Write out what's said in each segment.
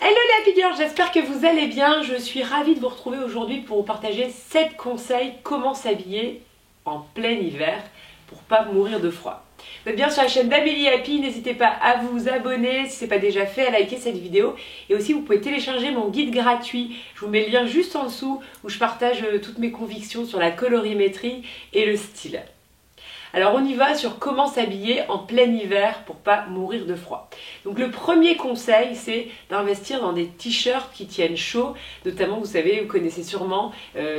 Hello les Happy Girls, j'espère que vous allez bien. Je suis ravie de vous retrouver aujourd'hui pour vous partager 7 conseils comment s'habiller en plein hiver pour pas mourir de froid. Vous êtes bien sur la chaîne d'Amélie Happy, n'hésitez pas à vous abonner si ce n'est pas déjà fait, à liker cette vidéo. Et aussi vous pouvez télécharger mon guide gratuit, je vous mets le lien juste en dessous où je partage toutes mes convictions sur la colorimétrie et le style. Alors on y va sur comment s'habiller en plein hiver pour pas mourir de froid. Donc le premier conseil, c'est d'investir dans des t-shirts qui tiennent chaud. Notamment, vous savez, vous connaissez sûrement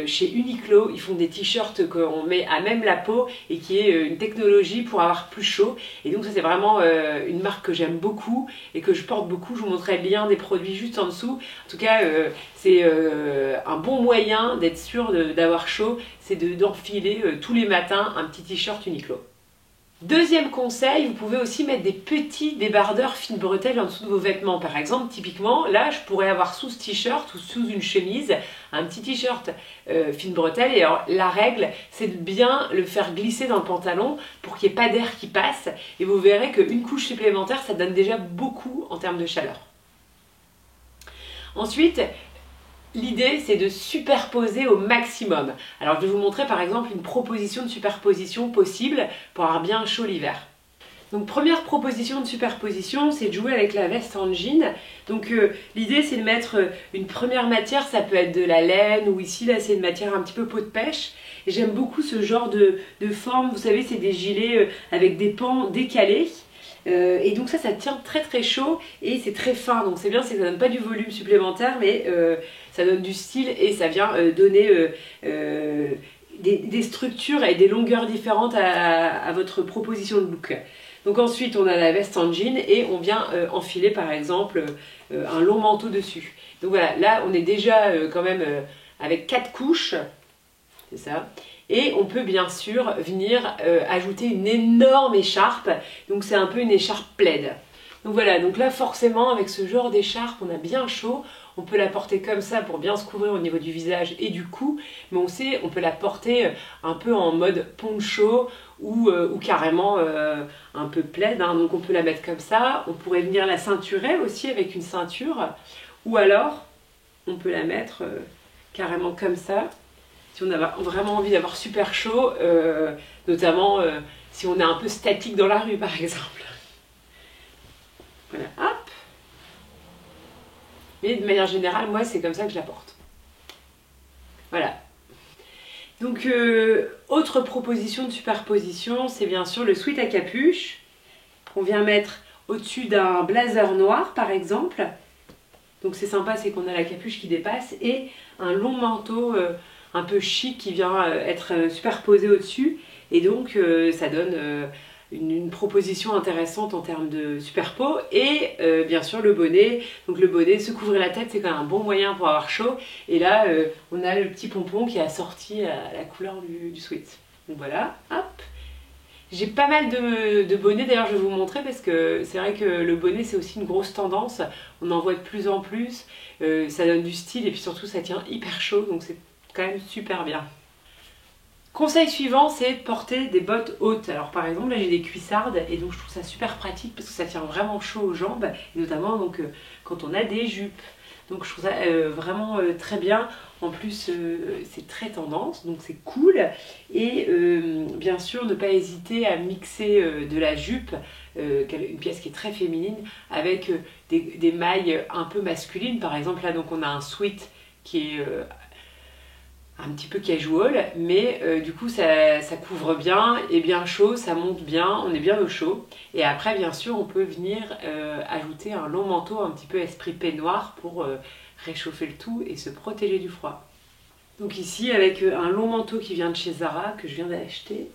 chez Uniqlo, ils font des t-shirts qu'on met à même la peau et qui est une technologie pour avoir plus chaud. Et donc ça c'est vraiment une marque que j'aime beaucoup et que je porte beaucoup. Je vous montrerai le lien des produits juste en dessous. En tout cas, c'est un bon moyen d'être sûr d'avoir chaud, c'est d'enfiler tous les matins un petit t-shirt Uniqlo. Deuxième conseil, vous pouvez aussi mettre des petits débardeurs fines bretelles en dessous de vos vêtements. Par exemple, typiquement, là, je pourrais avoir sous ce t-shirt ou sous une chemise un petit t-shirt fine bretelle. Et alors, la règle, c'est de bien le faire glisser dans le pantalon pour qu'il n'y ait pas d'air qui passe. Et vous verrez qu'une couche supplémentaire, ça donne déjà beaucoup en termes de chaleur. Ensuite, l'idée, c'est de superposer au maximum. Alors, je vais vous montrer par exemple une proposition de superposition possible pour avoir bien chaud l'hiver. Donc, première proposition de superposition, c'est de jouer avec la veste en jean. Donc, l'idée, c'est de mettre une première matière, ça peut être de la laine ou ici, là, c'est une matière un petit peu peau de pêche. Et j'aime beaucoup ce genre de forme. Vous savez, c'est des gilets avec des pans décalés. Et donc ça tient très très chaud et c'est très fin, donc c'est bien, c'est que ça donne pas du volume supplémentaire, mais ça donne du style et ça vient donner des structures et des longueurs différentes à votre proposition de look. Donc ensuite on a la veste en jean et on vient enfiler par exemple un long manteau dessus. Donc voilà, là on est déjà quand même avec 4 couches, c'est ça. Et on peut bien sûr venir ajouter une énorme écharpe, donc c'est un peu une écharpe plaid. Donc voilà, donc là forcément avec ce genre d'écharpe on a bien chaud, on peut la porter comme ça pour bien se couvrir au niveau du visage et du cou, mais on peut la porter un peu en mode poncho ou carrément un peu plaid, hein. Donc on peut la mettre comme ça, on pourrait venir la ceinturer aussi avec une ceinture, ou alors on peut la mettre carrément comme ça. Si on a vraiment envie d'avoir super chaud, notamment si on est un peu statique dans la rue par exemple. Voilà, hop. Mais de manière générale, moi c'est comme ça que je la porte. Voilà. Donc, autre proposition de superposition, c'est bien sûr le sweat à capuche, qu'on vient mettre au-dessus d'un blazer noir par exemple. Donc c'est sympa, c'est qu'on a la capuche qui dépasse et un long manteau un peu chic qui vient être superposé au-dessus, et donc ça donne une proposition intéressante en termes de superpo. Et bien sûr le bonnet, donc le bonnet, se couvrir la tête c'est quand même un bon moyen pour avoir chaud, et là on a le petit pompon qui est assorti à la couleur du sweat. Donc voilà, hop. J'ai pas mal de bonnets, d'ailleurs je vais vous montrer parce que c'est vrai que le bonnet c'est aussi une grosse tendance, on en voit de plus en plus, ça donne du style et puis surtout ça tient hyper chaud, donc c'est quand même super bien. Conseil suivant, c'est de porter des bottes hautes. Alors par exemple là j'ai des cuissardes et donc je trouve ça super pratique parce que ça tient vraiment chaud aux jambes, et notamment donc quand on a des jupes. Donc je trouve ça vraiment très bien. En plus c'est très tendance, donc c'est cool. Et bien sûr ne pas hésiter à mixer de la jupe, une pièce qui est très féminine, avec des mailles un peu masculines. Par exemple là donc on a un sweat qui est un petit peu casual, mais du coup ça couvre bien et bien chaud, ça monte bien, on est bien au chaud. Et après bien sûr on peut venir ajouter un long manteau un petit peu esprit peignoir pour réchauffer le tout et se protéger du froid. Donc ici avec un long manteau qui vient de chez Zara, que je viens d'acheter,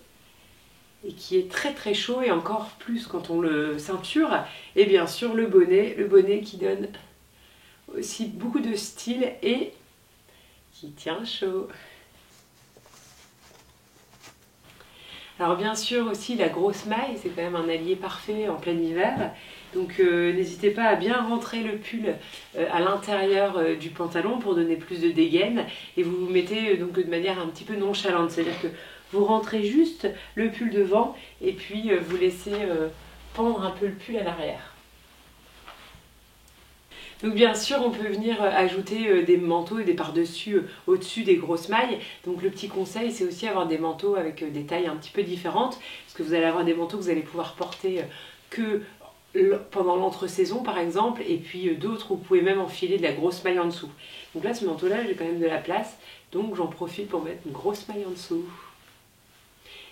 et qui est très très chaud, et encore plus quand on le ceinture. Et bien sûr le bonnet qui donne aussi beaucoup de style et qui tient chaud. Alors bien sûr aussi la grosse maille, c'est quand même un allié parfait en plein hiver. Donc n'hésitez pas à bien rentrer le pull à l'intérieur du pantalon pour donner plus de dégaine. Et vous vous mettez donc de manière un petit peu nonchalante, c'est-à-dire que vous rentrez juste le pull devant et puis vous laissez pendre un peu le pull à l'arrière. Donc bien sûr, on peut venir ajouter des manteaux et des par-dessus au-dessus des grosses mailles. Donc le petit conseil, c'est aussi avoir des manteaux avec des tailles un petit peu différentes, parce que vous allez avoir des manteaux que vous allez pouvoir porter que pendant l'entre-saison par exemple, et puis d'autres où vous pouvez même enfiler de la grosse maille en dessous. Donc là, ce manteau-là, j'ai quand même de la place, donc j'en profite pour mettre une grosse maille en dessous.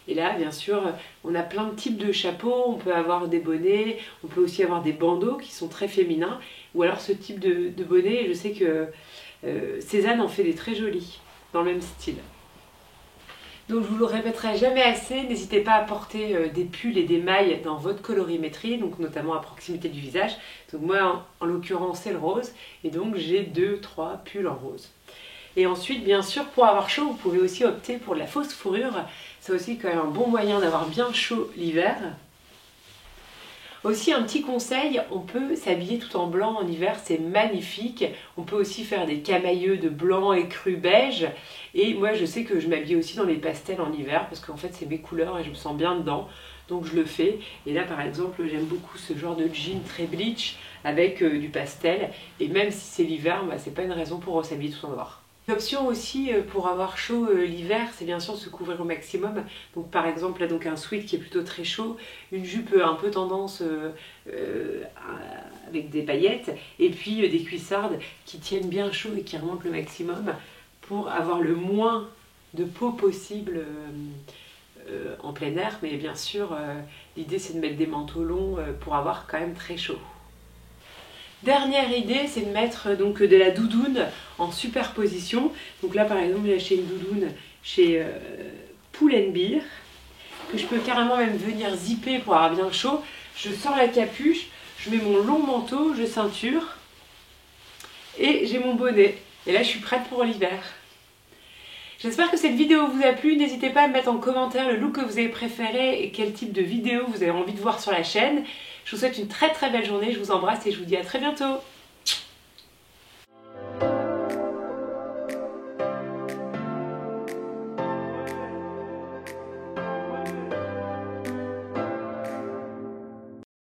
Et là, bien sûr, on a plein de types de chapeaux, on peut avoir des bonnets, on peut aussi avoir des bandeaux qui sont très féminins, ou alors ce type de bonnet, je sais que Cézanne en fait des très jolis, dans le même style. Donc je vous le répéterai jamais assez, n'hésitez pas à porter des pulls et des mailles dans votre colorimétrie, donc notamment à proximité du visage. Donc moi, en l'occurrence, c'est le rose, et donc j'ai 2-3 pulls en rose. Et ensuite, bien sûr, pour avoir chaud, vous pouvez aussi opter pour de la fausse fourrure. C'est aussi quand même un bon moyen d'avoir bien chaud l'hiver. Aussi, un petit conseil, on peut s'habiller tout en blanc en hiver, c'est magnifique. On peut aussi faire des camailleux de blanc écru beige. Et moi, je sais que je m'habille aussi dans les pastels en hiver, parce qu'en fait, c'est mes couleurs et je me sens bien dedans. Donc je le fais. Et là, par exemple, j'aime beaucoup ce genre de jean très bleach avec du pastel. Et même si c'est l'hiver, bah, c'est pas une raison pour s'habiller tout en noir. L'option aussi pour avoir chaud l'hiver, c'est bien sûr se couvrir au maximum. Donc par exemple là donc un sweat qui est plutôt très chaud, une jupe un peu tendance avec des paillettes, et puis des cuissardes qui tiennent bien chaud et qui remontent le maximum pour avoir le moins de peau possible en plein air. Mais bien sûr l'idée c'est de mettre des manteaux longs pour avoir quand même très chaud. Dernière idée, c'est de mettre donc de la doudoune en superposition. Donc là par exemple, j'ai acheté une doudoune chez Pull&Bear que je peux carrément même venir zipper pour avoir bien chaud. Je sors la capuche, je mets mon long manteau, je ceinture et j'ai mon bonnet. Et là je suis prête pour l'hiver. J'espère que cette vidéo vous a plu. N'hésitez pas à me mettre en commentaire le look que vous avez préféré et quel type de vidéo vous avez envie de voir sur la chaîne. Je vous souhaite une très très belle journée, je vous embrasse et je vous dis à très bientôt.